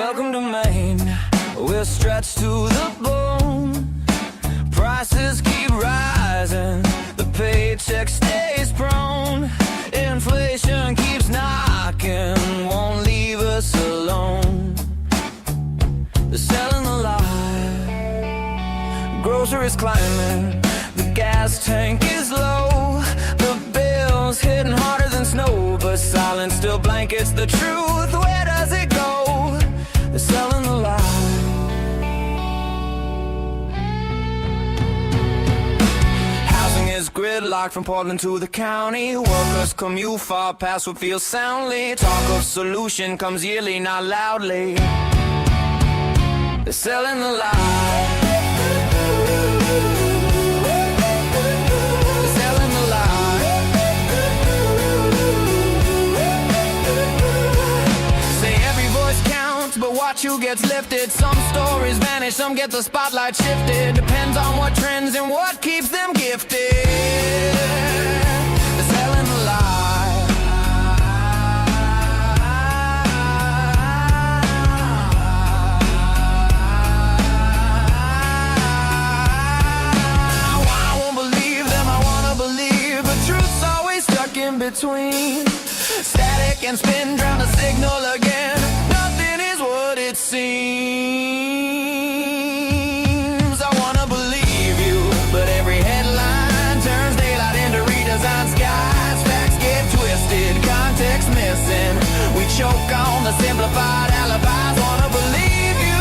Welcome to Maine, we're stretched to the bone. Prices keep rising, the paycheck stays prone. Inflation keeps knocking, won't leave us alone. They're selling the lie, groceries climbing, the gas tank is low. The bill's hitting harder than snow, but silence still blankets the truth. Where does it go? They're selling the lie. Housing is gridlocked from Portland to the county. Workers commute far past what feels soundly. Talk of solution comes yearly, not loudly. They're selling the lie. They're selling the lie. Say every voice counts, but watch who gets lifted. Some stories vanish, some get the spotlight shifted. Depends on what trends and what keeps them gifted. They're selling the lie. I won't believe them, I wanna believe, but truth's always stuck in between. Static and spin, drown the signal again. Nothing is what it seems. I wanna believe you, but every headline turns daylight into redesigned skies. Facts get twisted, context missing. We choke on the simplified alibis. Wanna believe you,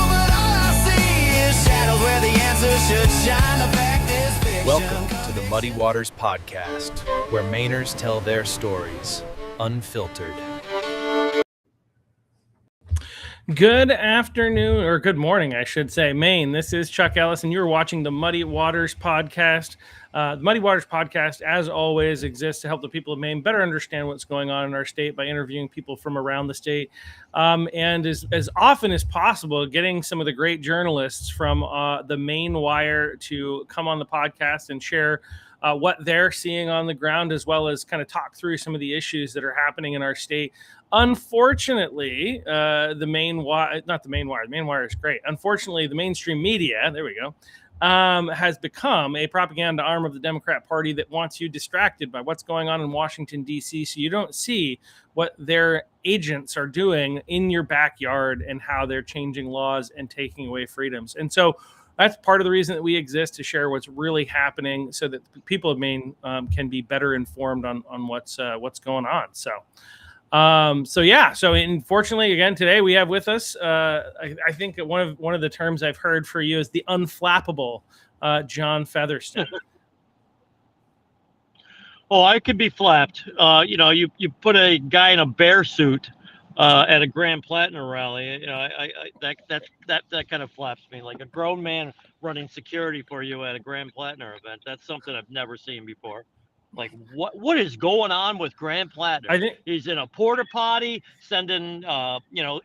but all I see is shadows where the answer should shine. The fact is fiction. Welcome to the Muddy Waters Podcast, where Mainers tell their stories, unfiltered. Good afternoon, or good morning, I should say, Maine. This is Chuck Ellis, and you're watching the Muddy Waters Podcast. The Muddy Waters Podcast, as always, exists to help the people of Maine better understand what's going on in our state by interviewing people from around the state. And as often as possible, getting some of the great journalists from the Maine Wire to come on the podcast and share what they're seeing on the ground, as well as kind of talk through some of the issues that are happening in our state. Unfortunately, the Maine Wire is great. Unfortunately, the mainstream media, there we go, has become a propaganda arm of the Democrat Party that wants you distracted by what's going on in Washington, D.C., so you don't see what their agents are doing in your backyard and how they're changing laws and taking away freedoms. And so that's part of the reason that we exist, to share what's really happening so that the people of Maine can be better informed on what's going on. So unfortunately, again, today we have with us, I think one of the terms I've heard for you is the unflappable John Featherston. Oh, I could be flapped. You put a guy in a bear suit at a Graham Platner rally. That kind of flaps me, like a grown man running security for you at a Graham Platner event. That's something I've never seen before. Like, what is going on with Graham Platner? I think he's in a porta-potty sending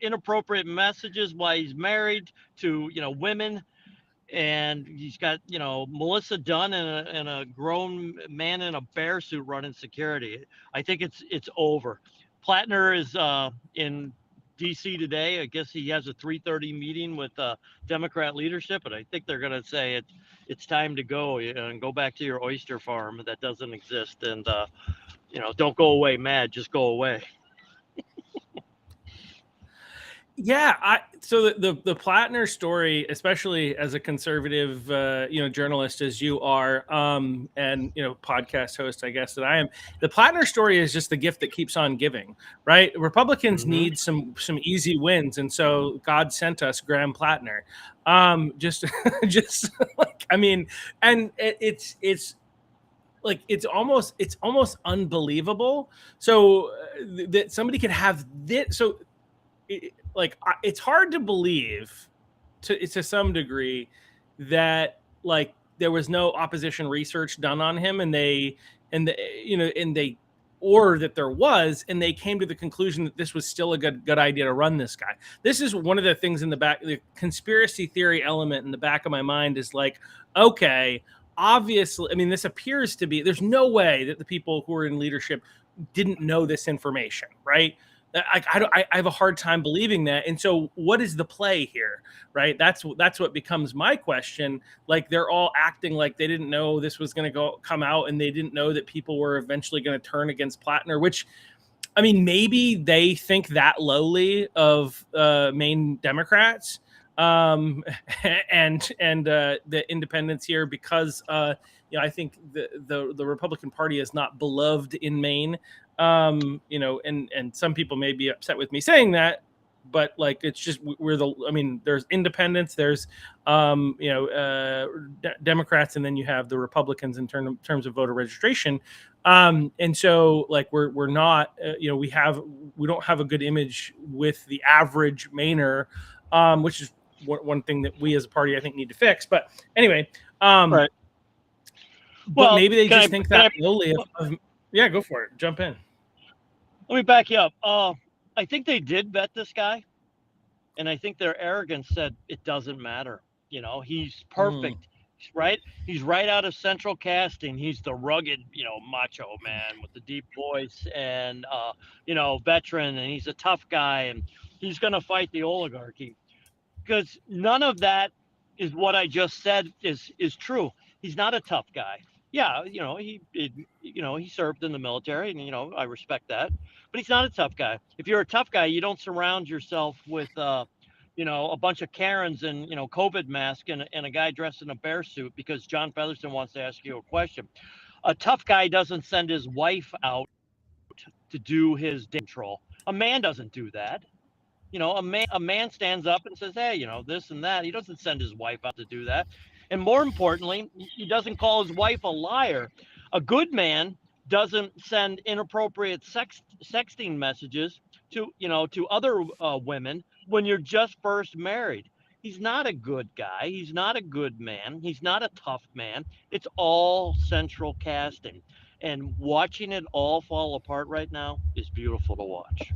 inappropriate messages while he's married to women, and he's got Melissa Dunn and a grown man in a bear suit running security. I think it's over. Platner is in DC today. I guess he has a 3:30 meeting with Democrat leadership, and I think they're going to say it's time to go and go back to your oyster farm that doesn't exist. And, don't go away mad, just go away. Yeah. So the Platner story, especially as a conservative, journalist as you are, and, podcast host, I guess that I am, the Platner story is just the gift that keeps on giving, right? Republicans need some easy wins. And so God sent us Graham Platner. It's almost unbelievable. So that somebody could have this. So it's hard to believe to some degree that there was no opposition research done on him, or that there was, and they came to the conclusion that this was still a good idea to run this guy. This is one of the things in the back, the conspiracy theory element in the back of my mind is like, okay, obviously, this appears to be, there's no way that the people who are in leadership didn't know this information, right? I have a hard time believing that. And so what is the play here, right? That's what becomes my question. Like, they're all acting like they didn't know this was going to come out, and they didn't know that people were eventually going to turn against Platner, which, I mean, maybe they think that lowly of Maine Democrats and the independents here, because I think the Republican Party is not beloved in Maine. And some people may be upset with me saying that, but like, it's just, there's independents, there's Democrats, and then you have the Republicans in terms of voter registration. And so, like, we're not, we don't have a good image with the average Mainer, which is one thing that we as a party, I think, need to fix. But anyway, right. But maybe they just think that lowly of yeah, go for it. Jump in. Let me back you up. I think they did vet this guy, and I think their arrogance said it doesn't matter. He's perfect, right? He's right out of Central Casting. He's the rugged, macho man with the deep voice, and veteran, and he's a tough guy, and he's going to fight the oligarchy. Because none of that is what I just said is true. He's not a tough guy. Yeah, he served in the military, and I respect that. But he's not a tough guy. If you're a tough guy, you don't surround yourself with a bunch of Karens and COVID mask and a guy dressed in a bear suit because John Featherston wants to ask you a question. A tough guy doesn't send his wife out to do his control. A man doesn't do that. A man stands up and says, hey, this and that. He doesn't send his wife out to do that. And more importantly, he doesn't call his wife a liar. A good man doesn't send inappropriate sexting messages to other women when you're just first married. He's not a good guy. He's not a good man. He's not a tough man. It's all Central Casting. And watching it all fall apart right now is beautiful to watch.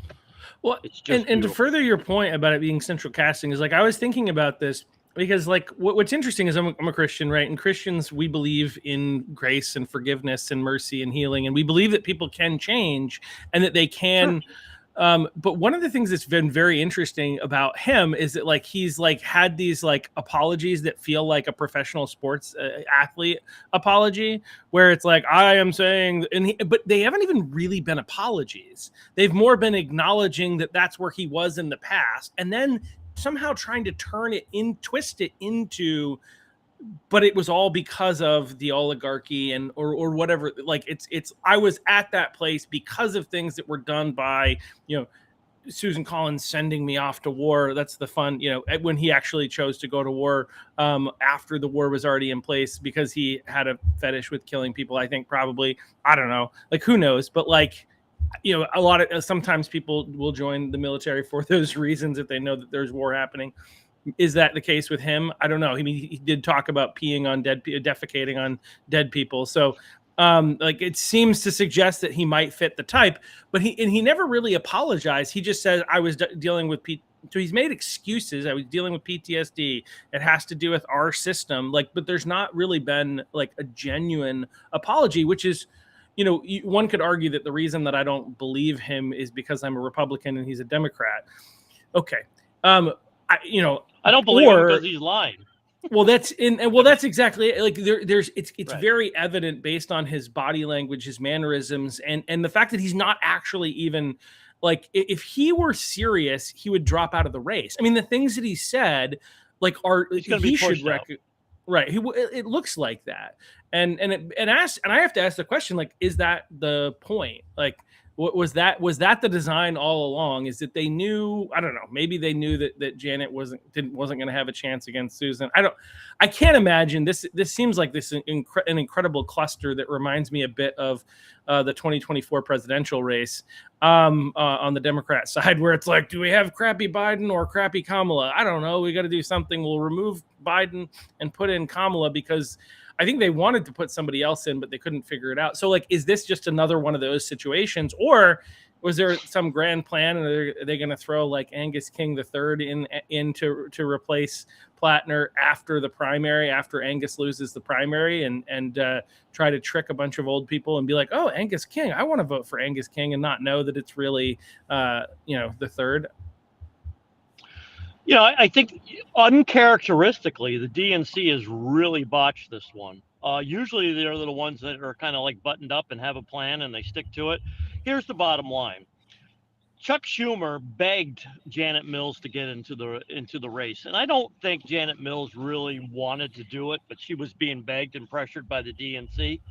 Well, and to further your point about it being Central Casting, is like, I was thinking about this because, like, what's interesting is I'm a Christian, right? And Christians, we believe in grace and forgiveness and mercy and healing. And we believe that people can change and that they can. Sure. But one of the things that's been very interesting about him is that, like, he's like had these like apologies that feel like a professional sports athlete apology, where it's like, I am saying, but they haven't even really been apologies. They've more been acknowledging that that's where he was in the past, and then somehow trying to twist it into, but it was all because of the oligarchy and or whatever. Like, it's I was at that place because of things that were done by Susan Collins sending me off to war. That's the fun, when he actually chose to go to war after the war was already in place, because he had a fetish with killing people. I think probably, I don't know, like, who knows, but like, a lot of sometimes people will join the military for those reasons if they know that there's war happening. Is that the case with him? I don't know. I mean, he did talk about defecating on dead people. So, like, it seems to suggest that he might fit the type, but he never really apologized. He just said, I was dealing with so he's made excuses. I was dealing with PTSD. It has to do with our system. Like, but there's not really been like a genuine apology, which is, one could argue that the reason that I don't believe him is because I'm a Republican and he's a Democrat. Okay. I don't believe him because he's lying. Well, that's exactly it. Like, it's right. Very evident based on his body language, his mannerisms, and the fact that he's not actually even, like, if he were serious, he would drop out of the race. I mean, the things that he said, like, he should right. It looks like that. And I have to ask the question, like, is that the point? Like, what was that the design all along? Is that they knew, I don't know, maybe they knew that Janet wasn't going to have a chance against Susan. I can't imagine this seems like an incredible cluster that reminds me a bit of the 2024 presidential race on the Democrat side, where it's like, do we have crappy Biden or crappy Kamala? I don't know. We got to do something. We'll remove Biden and put in Kamala, because I think they wanted to put somebody else in, but they couldn't figure it out. So, like, is this just another one of those situations, or was there some grand plan, and are they going to throw like Angus King III in to replace Platner after the primary, after Angus loses the primary, and try to trick a bunch of old people and be like, oh, Angus King, I want to vote for Angus King, and not know that it's really the third? I think uncharacteristically, the DNC has really botched this one. Usually they're the ones that are kind of like buttoned up and have a plan and they stick to it. Here's the bottom line. Chuck Schumer begged Janet Mills to get into the race. And I don't think Janet Mills really wanted to do it, but she was being begged and pressured by the DNC.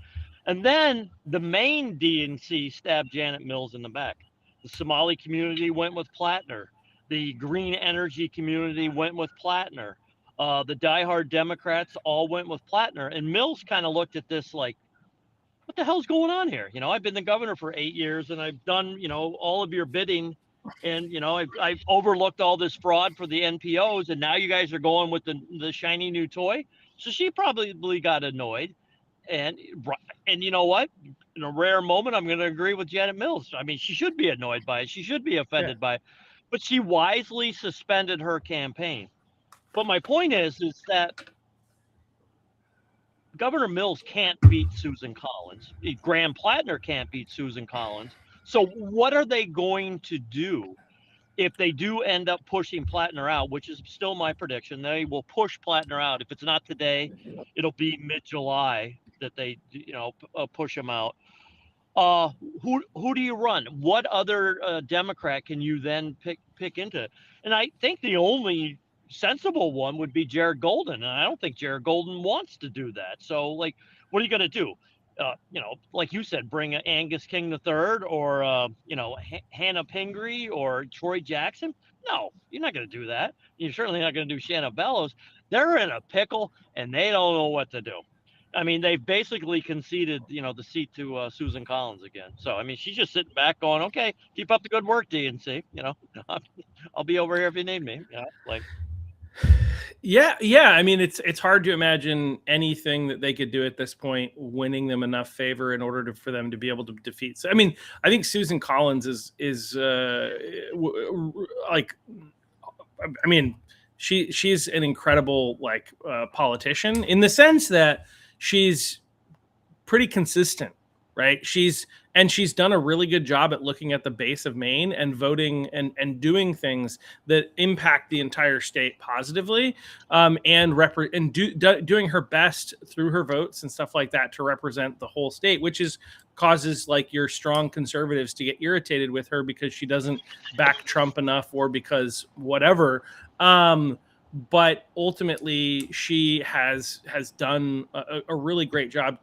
And then the Maine DNC stabbed Janet Mills in the back. The Somali community went with Platner. The green energy community went with Platner. The diehard Democrats all went with Platner. And Mills kind of looked at this like, what the hell's going on here? I've been the governor for 8 years and I've done, all of your bidding. And, I've overlooked all this fraud for the NPOs. And now you guys are going with the shiny new toy. So she probably got annoyed. And you know what? In a rare moment, I'm going to agree with Janet Mills. I mean, she should be annoyed by it. She should be offended by it. But she wisely suspended her campaign. But my point is that Governor Mills can't beat Susan Collins. Graham Platner can't beat Susan Collins. So what are they going to do if they do end up pushing Platner out, which is still my prediction? They will push Platner out. If it's not today, it'll be mid-July that they push him out. Who do you run? What other Democrat can you then pick into? And I think the only sensible one would be Jared Golden, and I don't think Jared Golden wants to do that. So, like, what are you going to do? Like you said, bring Angus King III or Hannah Pingree or Troy Jackson? No, you're not going to do that. You're certainly not going to do Shanna Bellows. They're in a pickle, and they don't know what to do. I mean, they've basically conceded, the seat to Susan Collins again. So, I mean, she's just sitting back going, okay, keep up the good work, DNC. I'll be over here if you need me. Yeah. I mean, it's hard to imagine anything that they could do at this point winning them enough favor in order for them to be able to defeat. So, I mean, I think Susan Collins is she's an incredible politician in the sense that she's pretty consistent, right? She's done a really good job at looking at the base of Maine and voting and doing things that impact the entire state positively, doing her best through her votes and stuff like that to represent the whole state, which causes like your strong conservatives to get irritated with her because she doesn't back Trump enough or because whatever. But ultimately, she has done a really great job,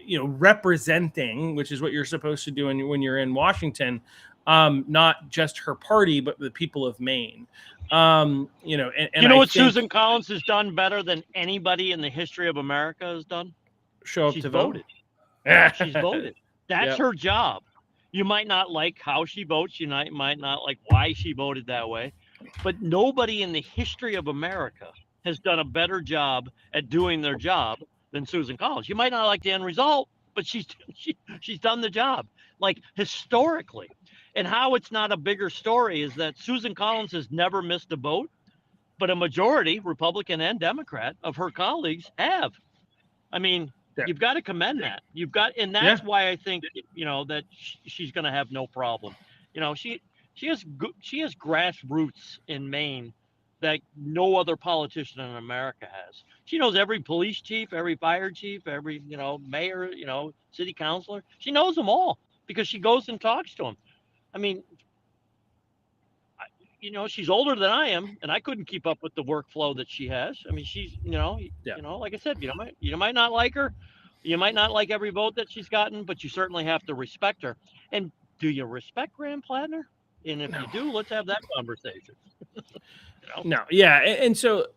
representing, which is what you're supposed to do when you're in Washington, not just her party, but the people of Maine. Susan Collins has done better than anybody in the history of America has done? Show up to vote. She's voted. That's her job. You might not like how she votes. You might not like why she voted that way. But nobody in the history of America has done a better job at doing their job than Susan Collins. You might not like the end result, but she's done the job, like historically. And how it's not a bigger story is that Susan Collins has never missed a vote, but a majority, Republican and Democrat, of her colleagues have. I mean, you've got to commend that. And that's why I think that she's going to have no problem. She has grassroots in Maine that no other politician in America has. She knows every police chief, every fire chief, every mayor, city councilor. She knows them all because she goes and talks to them. I mean, she's older than I am, and I couldn't keep up with the workflow that she has. I mean, she's like I said, you might not like her, you might not like every vote that she's gotten, but you certainly have to respect her. And do you respect Graham Platner? And if you do, let's have that conversation. No, yeah, and so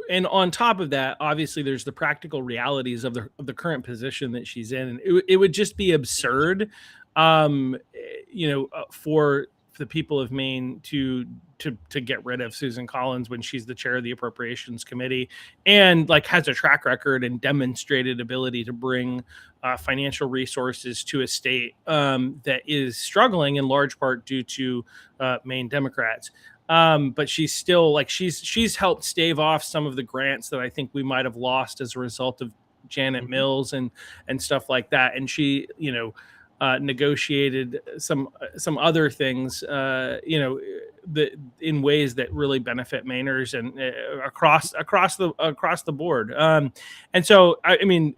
and on top of that, obviously, there's the practical realities of the current position that she's in, and it would just be absurd, for the people of Maine to get rid of Susan Collins when she's the chair of the Appropriations Committee, and like has a track record and demonstrated ability to bring financial resources to a state that is struggling in large part due to Maine Democrats. But she's still like she's helped stave off some of the grants that I think we might have lost as a result of Janet Mills and stuff like that. And she, negotiated some other things, in ways that really benefit Mainers and across the board. And so, I mean,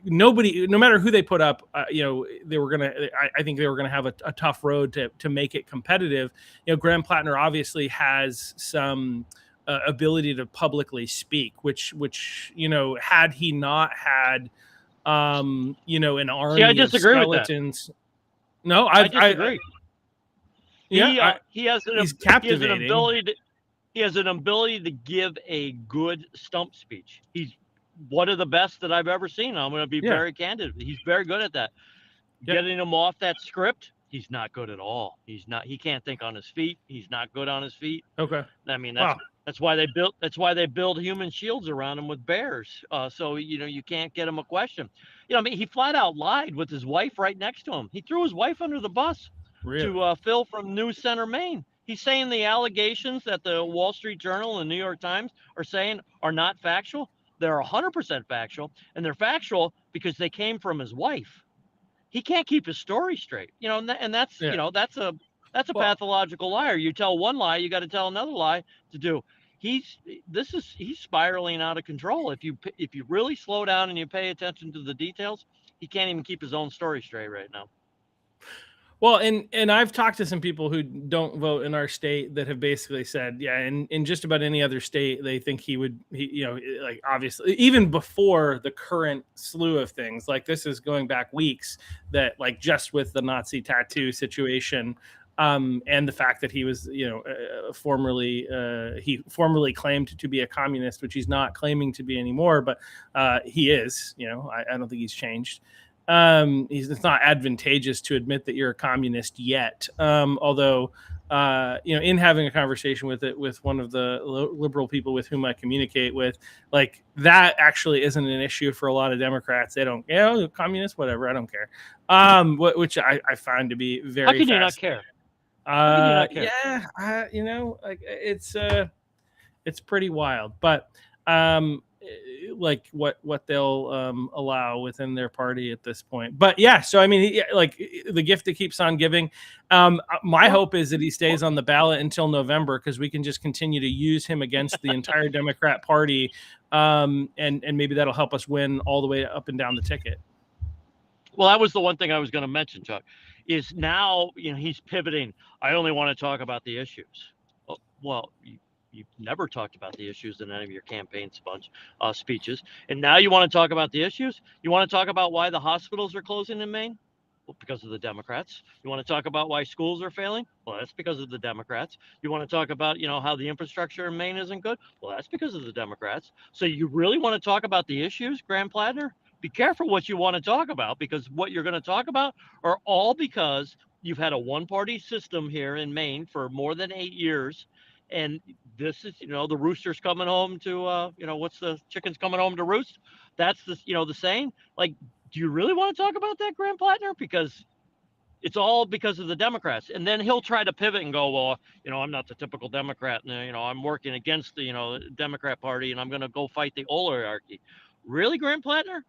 nobody, no matter who they put up, they were gonna. I think they were gonna have a tough road to make it competitive. Graham Platner obviously has some ability to publicly speak, which had he not had an army I disagree of skeletons. With that. No, I disagree. He has an ability to give a good stump speech. He's one of the best that I've ever seen. I'm going to be very candid. He's very good at that. Getting him off that script, he's not good at all. He can't think on his feet. He's not good on his feet. Okay. I mean, that's why they build human shields around him with bears. So you can't get him a question. I mean, he flat out lied with his wife right next to him. He threw his wife under the bus to Phil from News Center, Maine. He's saying the allegations that the Wall Street Journal and New York Times are saying are not factual. They're 100% factual, and they're factual because they came from his wife. He can't keep his story straight, and that's that's a pathological liar. You tell one lie, you got to tell another lie to do. He's spiraling out of control. If you really slow down and you pay attention to the details, he can't even keep his own story straight right now. Well, and I've talked to some people who don't vote in our state that have basically said, in just about any other state, they think he like obviously even before the current slew of things, like this is going back weeks, that like just with the Nazi tattoo situation, and the fact that he was, formerly claimed to be a communist, which he's not claiming to be anymore, but he is. I don't think he's changed. It's not advantageous to admit that you're a communist yet. Although, in having a conversation with one of the liberal people with whom I communicate with, like that actually isn't an issue for a lot of Democrats. They don't, communist, whatever. I don't care. Which I find to be very. How can you not care? It's pretty wild, but like what they'll allow within their party at this point. But so I mean, like the gift that keeps on giving. My hope is that he stays on the ballot until November, because we can just continue to use him against the entire Democrat Party, and maybe that'll help us win all the way up and down the ticket. Well, that was the one thing I was going to mention, Chuck, is now he's pivoting. I only want to talk about the issues. Well, you've never talked about the issues in any of your campaign speeches. And now you want to talk about the issues? You want to talk about why the hospitals are closing in Maine? Well, because of the Democrats. You want to talk about why schools are failing? Well, that's because of the Democrats. You want to talk about, how the infrastructure in Maine isn't good? Well, that's because of the Democrats. So you really want to talk about the issues, Graham Platner? Be careful what you want to talk about, because what you're going to talk about are all because you've had a one-party system here in Maine for more than 8 years. And this is, the rooster's coming home to, what's the chicken's coming home to roost? That's the, the saying. Like, do you really want to talk about that, Graham Platner? Because it's all because of the Democrats. And then he'll try to pivot and go, well, I'm not the typical Democrat. And, I'm working against the, Democrat Party, and I'm going to go fight the oligarchy. Really, Graham Platner?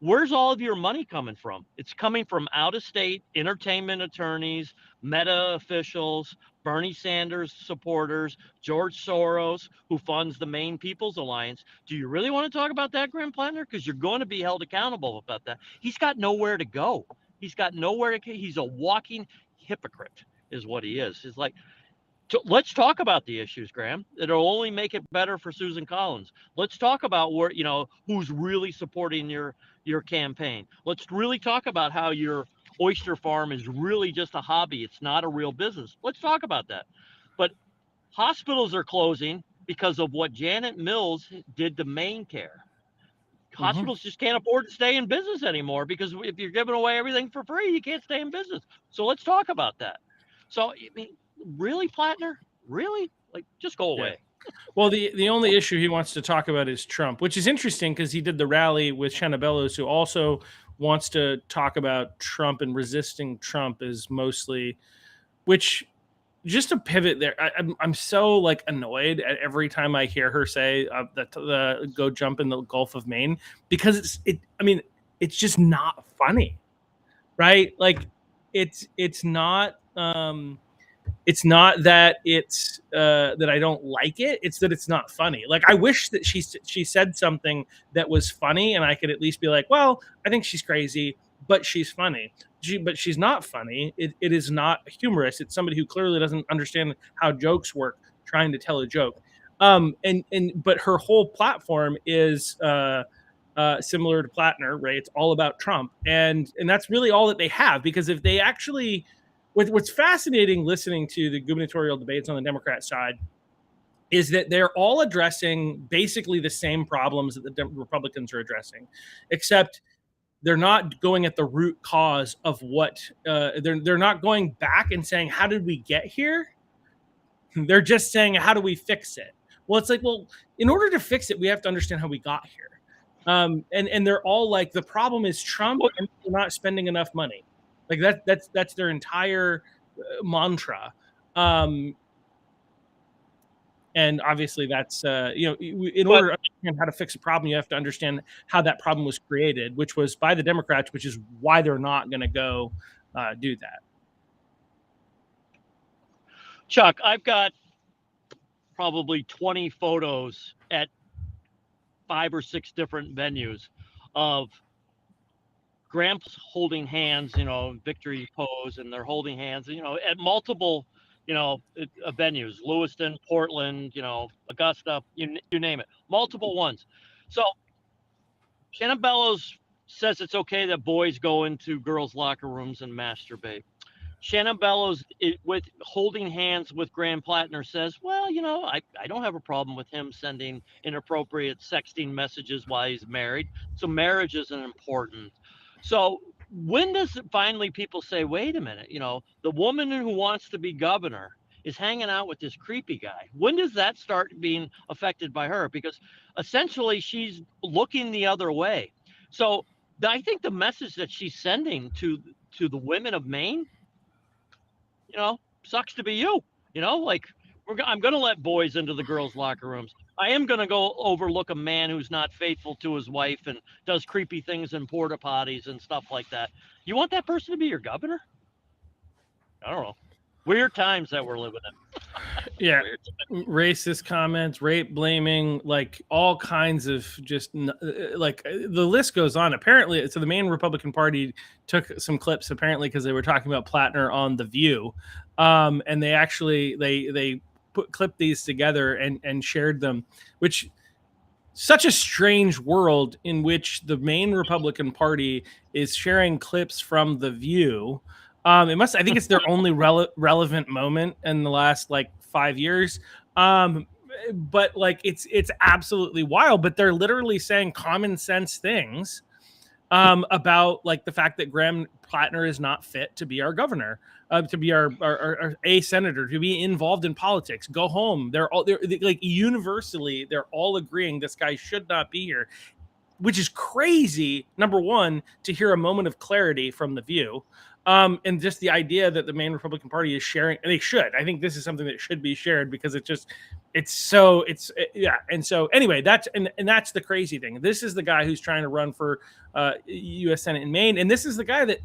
Where's all of your money coming from? It's coming from out-of-state entertainment attorneys, Meta officials, Bernie Sanders supporters, George Soros, who funds the Maine People's Alliance. Do you really want to talk about that, Graham Platner? Because you're going to be held accountable about that. He's got nowhere to go. He's a walking hypocrite is what he is. It's like, let's talk about the issues, Graham. It'll only make it better for Susan Collins. Let's talk about where, who's really supporting your campaign. Let's really talk about how your oyster farm is really just a hobby. It's not a real business. Let's talk about that. But hospitals are closing because of what Janet Mills did to Maine Care. Hospitals just can't afford to stay in business anymore, because if you're giving away everything for free, you can't stay in business. So let's talk about that. So, I mean, really, Platner? Really? Like, just go away. Well, the only issue he wants to talk about is Trump, which is interesting because he did the rally with Shanna Bellows, who also wants to talk about Trump, and resisting Trump is mostly, which, just to pivot there, I'm so like annoyed at every time I hear her say that the go jump in the Gulf of Maine, because it's just not funny, right? Like it's not that it's that I don't like it. It's that it's not funny. Like, I wish that she said something that was funny, and I could at least be like, well, I think she's crazy, but she's funny. But she's not funny. It is not humorous. It's somebody who clearly doesn't understand how jokes work, trying to tell a joke. But her whole platform is similar to Platner, right? It's all about Trump, and that's really all that they have. Because if they actually, what's fascinating listening to the gubernatorial debates on the Democrat side is that they're all addressing basically the same problems that the Republicans are addressing, except they're not going at the root cause of what they're not going back and saying, how did we get here? They're just saying, how do we fix it? Well, it's like, well, in order to fix it, we have to understand how we got here. And they're all like, the problem is Trump, and we're not spending enough money. Like that's their entire mantra. And obviously that's, in order to understand how to fix a problem, you have to understand how that problem was created, which was by the Democrats, which is why they're not going to go do that. Chuck, I've got probably 20 photos at 5 or 6 different venues of Graham's holding hands, victory pose, and they're holding hands, at multiple, venues, Lewiston, Portland, Augusta, you name it, multiple ones. So Shannon Bellows says it's okay that boys go into girls' locker rooms and masturbate. Shannon Bellows, with holding hands with Graham Platner, says, well, I don't have a problem with him sending inappropriate sexting messages while he's married. So marriage isn't important. So when does finally people say, wait a minute, the woman who wants to be governor is hanging out with this creepy guy? When does that start being affected by her? Because essentially she's looking the other way. So I think the message that she's sending to the women of Maine, sucks to be you, like I'm going to let boys into the girls' locker rooms. I am going to go overlook a man who's not faithful to his wife and does creepy things in porta potties and stuff like that. You want that person to be your governor? I don't know. Weird times that we're living in. Yeah. Racist comments, rape blaming, like all kinds of just like the list goes on. Apparently, so the Maine Republican Party took some clips apparently because they were talking about Platner on The View. And they actually, they clipped these together and shared them, which such a strange world in which the Maine Republican Party is sharing clips from The View. I think it's their only relevant moment in the last like 5 years. But like it's absolutely wild, but they're literally saying common sense things about like the fact that Graham Platner is not fit to be our governor, to be our a senator, to be involved in politics. Go home. They're like universally, they're all agreeing this guy should not be here, which is crazy. Number one, to hear a moment of clarity from The View. And just the idea that the Maine Republican Party is sharing, and they should. I think this is something that should be shared because And so anyway, that's the crazy thing. This is the guy who's trying to run for U.S. Senate in Maine, and this is the guy that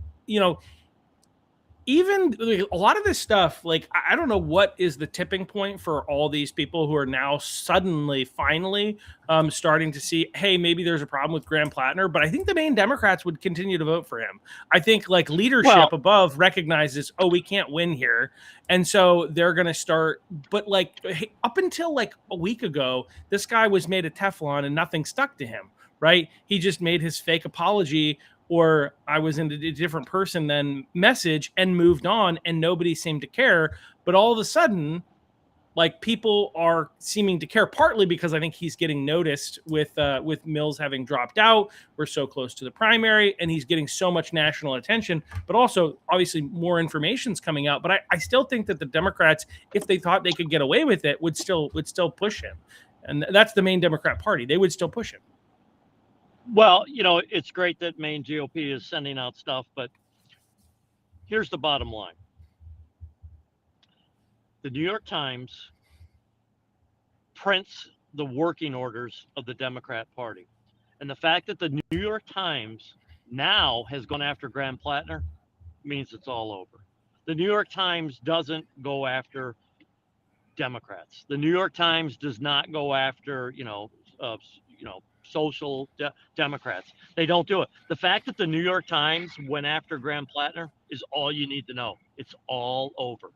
even like, a lot of this stuff. Like I don't know what is the tipping point for all these people who are now suddenly, finally, starting to see, hey, maybe there's a problem with Graham Platner. But I think the Maine Democrats would continue to vote for him. I think like leadership above recognizes, oh, we can't win here, and so they're going to start. But like up until like a week ago, this guy was made of Teflon and nothing stuck to him. Right? He just made his fake apology, or I was in a different person than message, and moved on, and nobody seemed to care. But all of a sudden, like people are seeming to care, partly because I think he's getting noticed with Mills having dropped out. We're so close to the primary, and he's getting so much national attention. But also, obviously, more information's coming out. But I still think that the Democrats, if they thought they could get away with it, would still push him, and that's the Maine Democrat Party. They would still push him. Well, it's great that Maine GOP is sending out stuff, but here's the bottom line. The New York Times prints the working orders of the Democrat Party. And the fact that the New York Times now has gone after Graham Platner means it's all over. The New York Times doesn't go after Democrats. The New York Times does not go after, social Democrats. They don't do it. The fact that the New York Times went after Graham Platner is all you need to know. It's all over.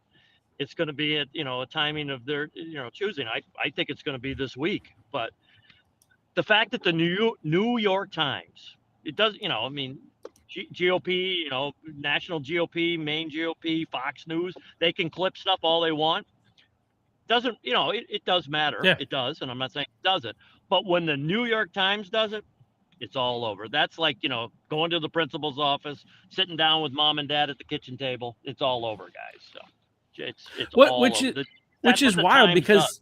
It's going to be a timing of their choosing. I think it's going to be this week. But the fact that the New York Times, it does, GOP, national GOP, Maine GOP, Fox News, they can clip stuff all they want. Doesn't, it does matter. Yeah. It does. And I'm not saying it doesn't. But when the New York Times does it, it's all over. That's like, going to the principal's office, sitting down with mom and dad at the kitchen table. It's all over, guys. So it's all which over. Which is wild Times because does.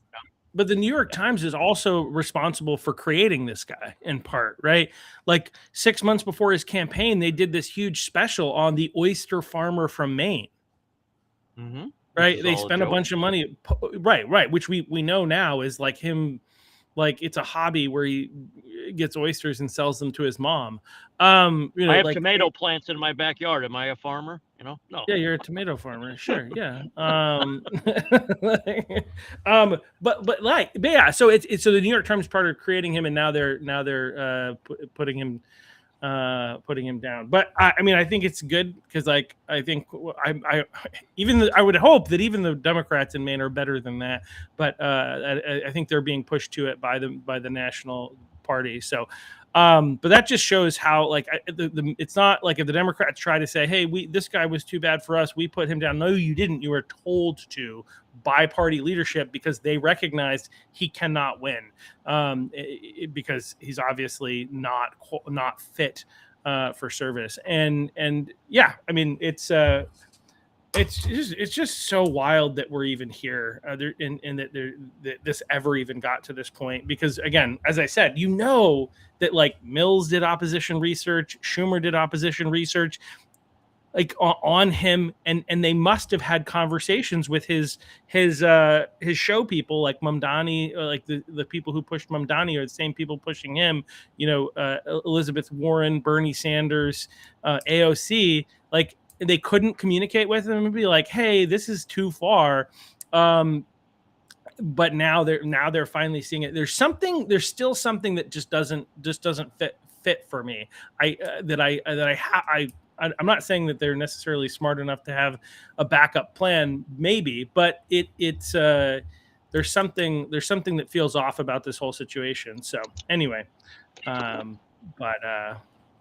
but the New York Times is also responsible for creating this guy in part, right? Like 6 months before his campaign, they did this huge special on the oyster farmer from Maine. Mm-hmm. Right? They spent a bunch of money. Right. Which we know now is like him, like it's a hobby where he gets oysters and sells them to his mom. I have tomato plants in my backyard. Am I a farmer? No. Yeah, you're a tomato farmer. Sure. Yeah. But yeah. So it's so the New York Times started creating him, and now they're putting him down. But I think it's good because I think I would hope that even the Democrats in Maine are better than that. But I think they're being pushed to it by the national party. So. But that just shows how it's not like if the Democrats try to say, hey, this guy was too bad for us, we put him down. No, you didn't. You were told to by party leadership because they recognized he cannot win because he's obviously not fit for service. And yeah, I mean, it's just so wild that we're even here and that this ever even got to this point. Because again, as I said, that like Mills did opposition research, Schumer did opposition research, like on him, and they must have had conversations with his show people like Mamdani, like the people who pushed Mamdani are the same people pushing him. Elizabeth Warren, Bernie Sanders, AOC, like. They couldn't communicate with him and be like, hey, this is too far. But now they're finally seeing it. There's still something that just doesn't fit for me. I'm not saying that they're necessarily smart enough to have a backup plan, maybe, but there's something that feels off about this whole situation. So anyway,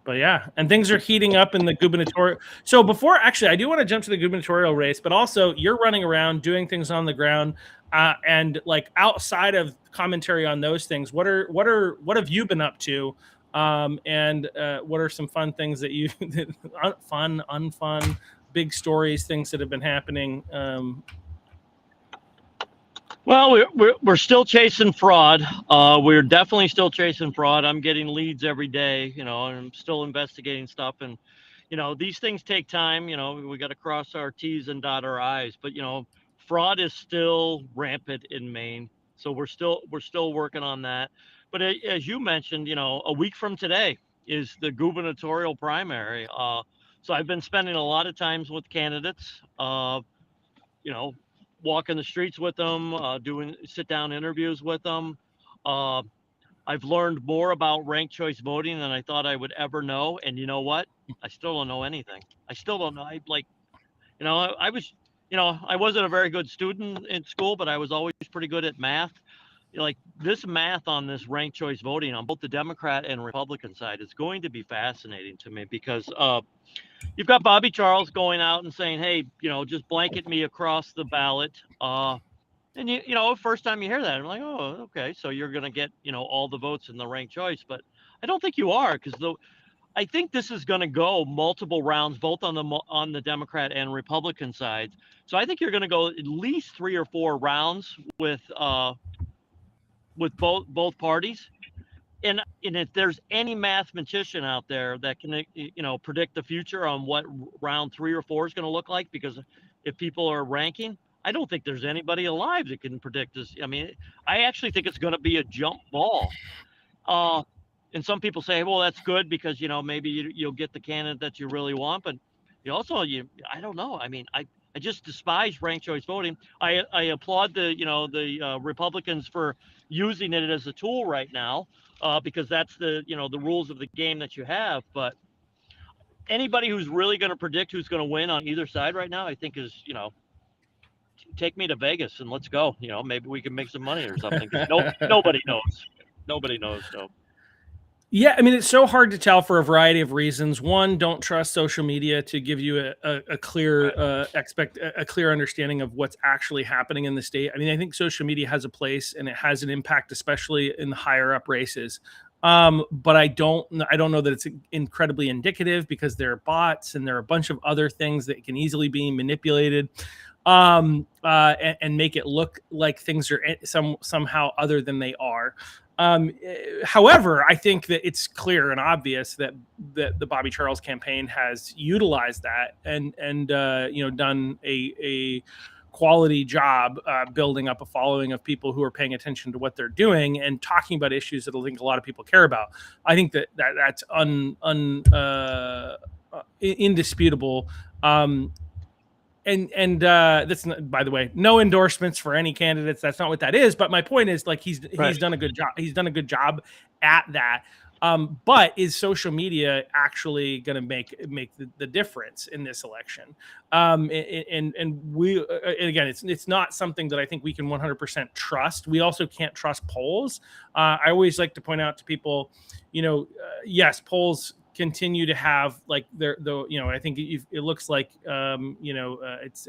But yeah, and things are heating up in the gubernatorial. So I do want to jump to the gubernatorial race, but also you're running around doing things on the ground, and like outside of commentary on those things, what have you been up to, and what are some fun things that you unfun, big stories, things that have been happening? Well, we're still chasing fraud. We're definitely still chasing fraud. I'm getting leads every day, and I'm still investigating stuff. And, these things take time. We got to cross our T's and dot our I's. But, fraud is still rampant in Maine. So we're still working on that. But as you mentioned, a week from today is the gubernatorial primary. So I've been spending a lot of times with candidates, walking the streets with them, doing sit-down interviews with them. I've learned more about ranked choice voting than I thought I would ever know. And you know what? I still don't know anything. I still don't know. I wasn't a very good student in school, but I was always pretty good at math. Like this math on this ranked choice voting on both the Democrat and Republican side is going to be fascinating to me because you've got Bobby Charles going out and saying, hey, just blanket me across the ballot. And first time you hear that, I'm like, oh, okay, so you're going to get, all the votes in the ranked choice, but I don't think you are, because I think this is going to go multiple rounds, both on the Democrat and Republican sides. So I think you're going to go at least 3 or 4 rounds with both parties. And if there's any mathematician out there that can predict the future on what round 3 or 4 is going to look like, because if people are ranking, I don't think there's anybody alive that can predict this. I mean, I actually think it's going to be a jump ball. And some people say, well, that's good because maybe you'll get the candidate that you really want, but I don't know. I mean, I just despise ranked choice voting. I applaud the Republicans for using it as a tool right now, because that's the rules of the game that you have. But anybody who's really going to predict who's going to win on either side right now, I think is take me to Vegas and let's go. Maybe we can make some money or something. Nobody knows. Nobody knows. So. Yeah, I mean, it's so hard to tell for a variety of reasons. One, don't trust social media to give you a clear a clear understanding of what's actually happening in the state. I mean, I think social media has a place and it has an impact, especially in the higher up races. But I don't know that it's incredibly indicative, because there are bots and there are a bunch of other things that can easily be manipulated and make it look like things are somehow other than they are. However, I think that it's clear and obvious that the Bobby Charles campaign has utilized that and done a quality job building up a following of people who are paying attention to what they're doing and talking about issues that I think a lot of people care about. I think that's indisputable. And that's not, by the way, no endorsements for any candidates. That's not what that is. But my point is, like, he's done a good job. He's done a good job at that. But is social media actually going to make the difference in this election? And again, it's not something that I think we can 100% trust. We also can't trust polls. I always like to point out to people, yes, polls continue to have like I think it looks like it's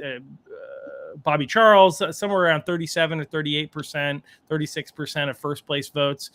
Bobby Charles somewhere around 37 or 38%, 36% of first place votes.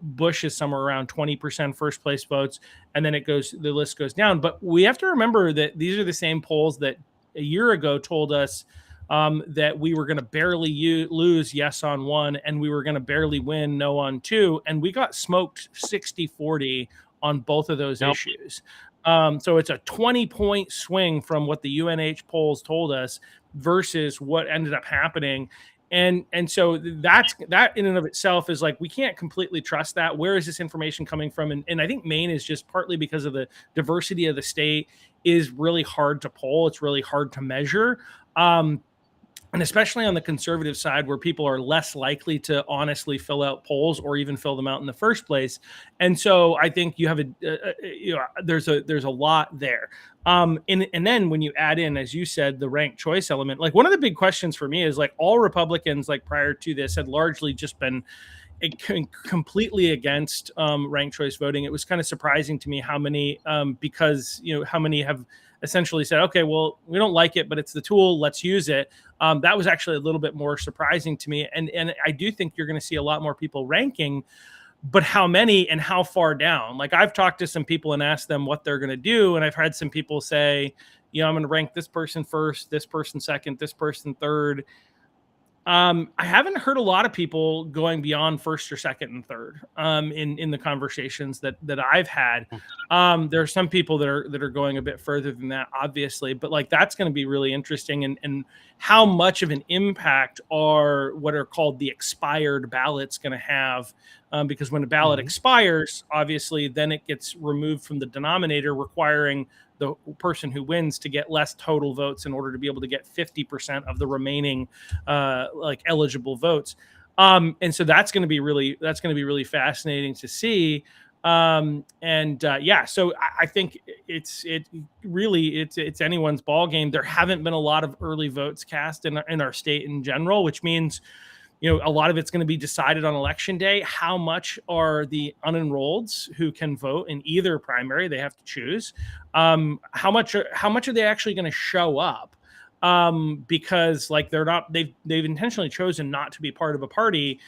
Bush is somewhere around 20% first place votes, and then the list goes down. But we have to remember that these are the same polls that a year ago told us that we were going to barely lose yes on 1, and we were going to barely win no on 2, and we got smoked 60-40 on both of those issues. So it's a 20-point swing from what the UNH polls told us versus what ended up happening. And so that in and of itself is like, we can't completely trust that. Where is this information coming from? And I think Maine is just partly because of the diversity of the state is really hard to poll. It's really hard to measure. And especially on the conservative side, where people are less likely to honestly fill out polls or even fill them out in the first place. And so I think you have there's a lot there. And then when you add in, as you said, the ranked choice element, like one of the big questions for me is like all Republicans, like prior to this, had largely just been completely against ranked choice voting. It was kind of surprising to me how many, because how many have essentially said, okay, well, we don't like it, but it's the tool, let's use it. That was actually a little bit more surprising to me. And I do think you're going to see a lot more people ranking, but how many and how far down? Like, I've talked to some people and asked them what they're going to do. And I've had some people say, I'm going to rank this person first, this person second, this person third. I haven't heard a lot of people going beyond first or second and third in the conversations that I've had. There are some people that are going a bit further than that, obviously, but like that's going to be really interesting. And how much of an impact are what are called the expired ballots going to have? Because when a ballot expires, obviously, then it gets removed from the denominator, requiring the person who wins to get less total votes in order to be able to get 50% of the remaining eligible votes. And so that's going to be really fascinating to see. So I think it's anyone's ball game. There haven't been a lot of early votes cast in our state in general, which means a lot of it's going to be decided on election day. How much are the unenrolleds who can vote in either primary? They have to choose. How much are they actually going to show up? because like they've intentionally chosen not to be part of a party.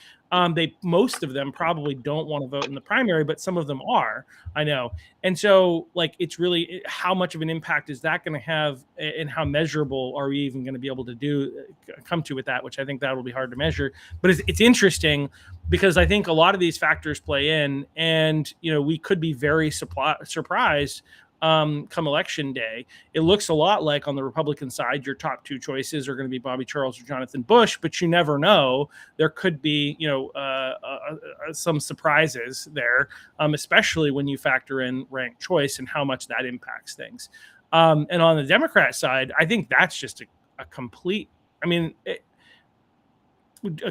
Most of them probably don't want to vote in the primary, but some of them are, I know. And so like, it's really how much of an impact is that going to have, and how measurable are we even going to be able to come to with that, which I think that will be hard to measure. But it's interesting because I think a lot of these factors play in, and, we could be very surprised come election day. It looks a lot like on the Republican side, your top two choices are going to be Bobby Charles or Jonathan Bush, but you never know. There could be, some surprises there, especially when you factor in ranked choice and how much that impacts things. And on the Democrat side, I think that's just a complete, a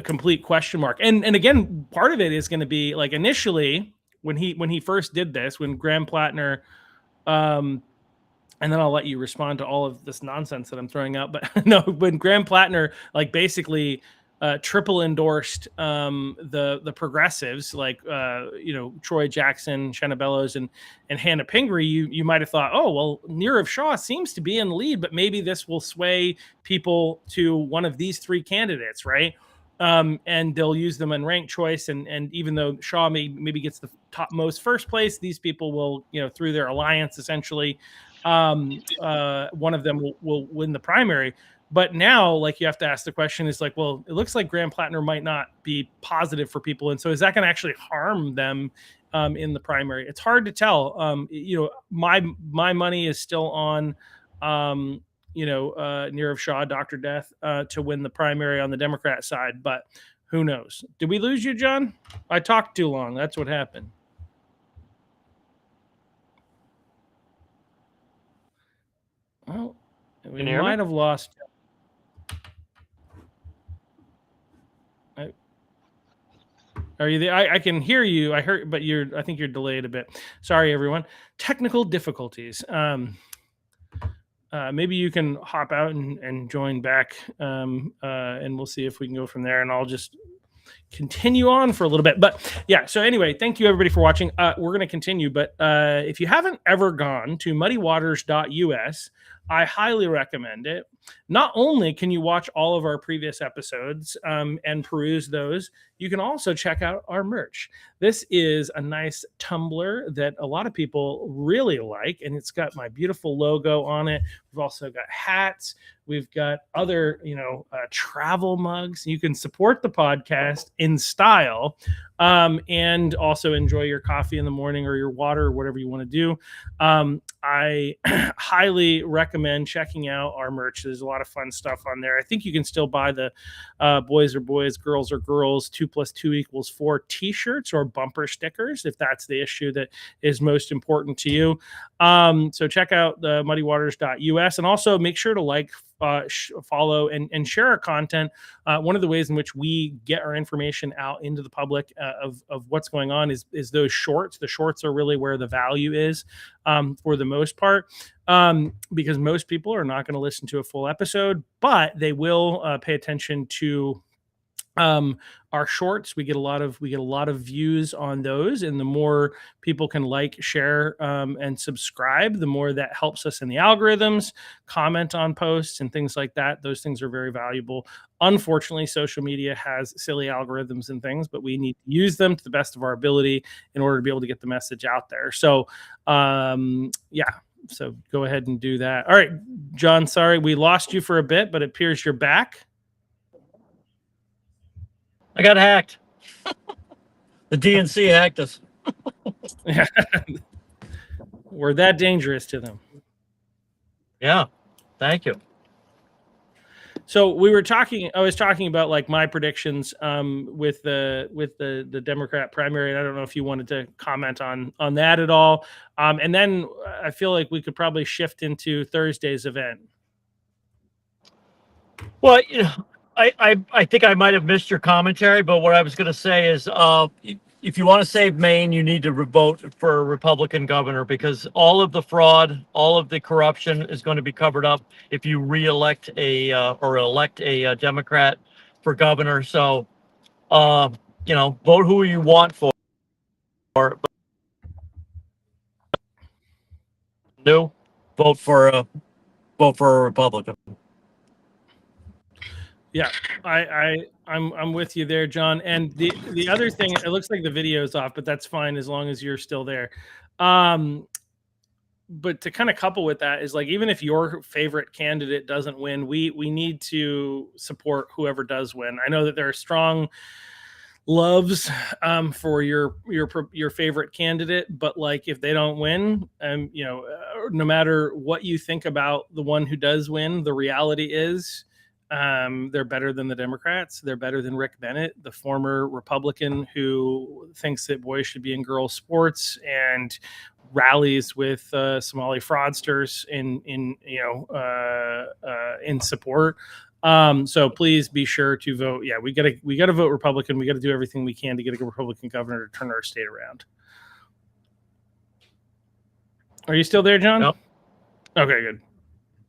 complete question mark. And again, part of it is going to be like initially when he first did this, when Graham Platner, and then I'll let you respond to all of this nonsense that I'm throwing out. But no, when Graham Platner like triple endorsed the progressives like Troy Jackson, Shanna Bellows, and Hannah Pingree, you might have thought, oh well, Nirav Shah seems to be in the lead, but maybe this will sway people to one of these three candidates, right? And they'll use them in ranked choice. And even though Shaw maybe gets the topmost first place, these people will, through their alliance, essentially, one of them will win the primary. But now, like, you have to ask the question is like, well, it looks like Graham Platner might not be positive for people. And so is that going to actually harm them in the primary? It's hard to tell. My money is still on Nirav Shah, Dr. Death, to win the primary on the Democrat side, but who knows? Did we lose you, John? I talked too long. That's what happened. Well, we might have lost. Are you there? I can hear you. I heard, but I think you're delayed a bit. Sorry, everyone. Technical difficulties. Maybe you can hop out and join back, and we'll see if we can go from there. And I'll just continue on for a little bit. But yeah, so anyway, thank you everybody for watching. We're going to continue. But if you haven't ever gone to muddywaters.us, I highly recommend it. Not only can you watch all of our previous episodes and peruse those, you can also check out our merch. This is a nice tumbler that a lot of people really like, and it's got my beautiful logo on it. We've also got hats. We've got other, travel mugs. You can support the podcast in style and also enjoy your coffee in the morning or your water or whatever you want to do. I highly recommend checking out our merch. There's a lot of fun stuff on there. I think you can still buy the boys are boys, girls are girls, 2 + 2 = 4 t-shirts or bumper stickers, if that's the issue that is most important to you. So check out the muddywaters.us, and also make sure to like, follow, and share our content. One of the ways in which we get our information out into the public of what's going on is those shorts. The shorts are really where the value is for the most part, because most people are not going to listen to a full episode, but they will pay attention to our shorts. We get a lot of views on those, and the more people can like, share, and subscribe, the more that helps us in the algorithms, comment on posts and things like that. Those things are very valuable. Unfortunately, social media has silly algorithms and things, but we need to use them to the best of our ability in order to be able to get the message out there. So so go ahead and do that. All right, John, sorry we lost you for a bit, but it appears you're back. I got hacked. The DNC hacked us. We're that dangerous to them. Yeah. Thank you. So I was talking about like my predictions with the Democrat primary, and I don't know if you wanted to comment on that at all. And then I feel like we could probably shift into Thursday's event. Well, I think I might have missed your commentary, but what I was going to say is, if you want to save Maine, you need to vote for a Republican governor, because all of the fraud, all of the corruption is going to be covered up if you elect a Democrat for governor. So, vote who you want for. Vote for a Republican. Yeah, I'm with you there, John. And the other thing, it looks like the video is off, but that's fine as long as you're still there. But to kind of couple with that is like, even if your favorite candidate doesn't win, we need to support whoever does win. I know that there are strong loves for your favorite candidate, but like if they don't win, no matter what you think about the one who does win, the reality is they're better than the Democrats. They're better than Rick Bennett, the former Republican who thinks that boys should be in girls' sports and rallies with Somali fraudsters in support. So please be sure to vote. Yeah, we gotta vote Republican. We got to do everything we can to get a Republican governor to turn our state around. Are you still there, John? Yep. Okay, good.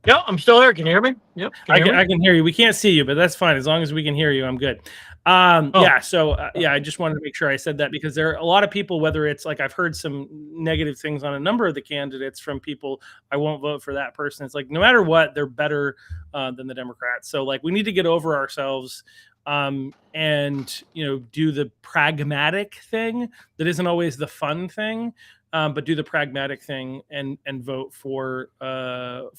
Yeah, I'm still there. Can you hear me? Yep. I can hear you. We can't see you, but that's fine. As long as we can hear you, I'm good. Yeah. So I just wanted to make sure I said that because there are a lot of people, whether it's like I've heard some negative things on a number of the candidates from people, I won't vote for that person. It's like no matter what, they're better than the Democrats. So like we need to get over ourselves and do the pragmatic thing that isn't always the fun thing. But do the pragmatic thing and vote for in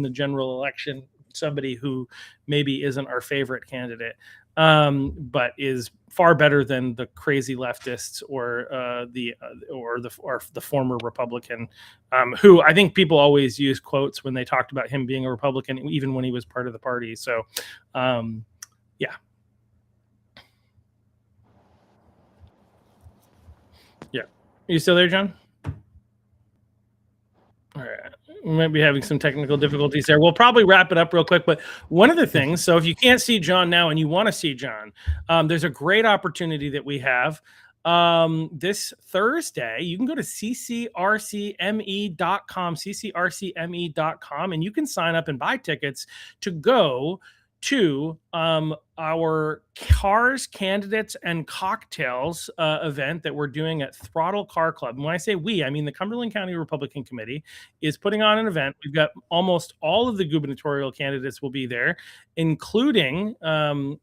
the general election somebody who maybe isn't our favorite candidate, but is far better than the crazy leftists or the former Republican, who I think people always use quotes when they talked about him being a Republican, even when he was part of the party. So, yeah. You still there, John? All right. We might be having some technical difficulties there. We'll probably wrap it up real quick. But one of the things, so if you can't see John now and you want to see John, there's a great opportunity that we have. This Thursday, you can go to ccrcme.com, ccrcme.com, and you can sign up and buy tickets to go to our Cars, Candidates, and Cocktails event that we're doing at Throttle Car Club. And when I say we, I mean the Cumberland County Republican Committee is putting on an event. We've got almost all of the gubernatorial candidates will be there, including, and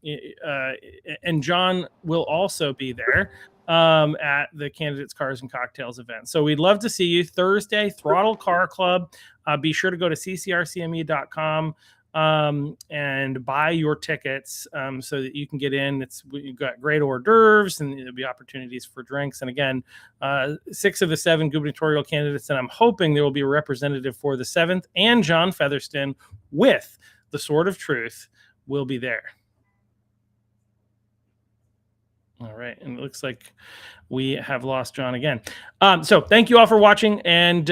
John will also be there at the Candidates, Cars, and Cocktails event. So we'd love to see you Thursday, Throttle Car Club. Be sure to go to ccrcme.com. And buy your tickets so that you can get in. We've got great hors d'oeuvres and there'll be opportunities for drinks. And again, 6 of the 7 gubernatorial candidates, and I'm hoping there will be a representative for the 7th, and John Featherston with the Sword of Truth will be there. All right, and it looks like we have lost John again. So thank you all for watching and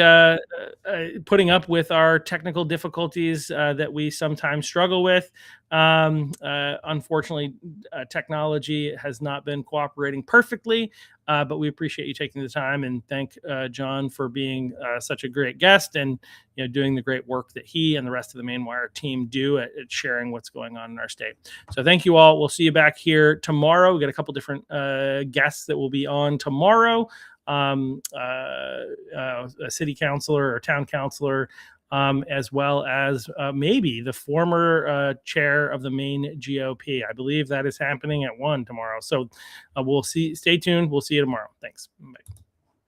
putting up with our technical difficulties that we sometimes struggle with. Unfortunately, technology has not been cooperating perfectly, but we appreciate you taking the time and thank John for being such a great guest and doing the great work that he and the rest of the Maine Wire team do at sharing what's going on in our state. So thank you all. We'll see you back here tomorrow. We got a couple different guests that will be on tomorrow. A city councilor or town councilor, as well as maybe the former chair of the Maine GOP. I believe that is happening at 1 tomorrow. So we'll see. Stay tuned. We'll see you tomorrow. Thanks. Bye.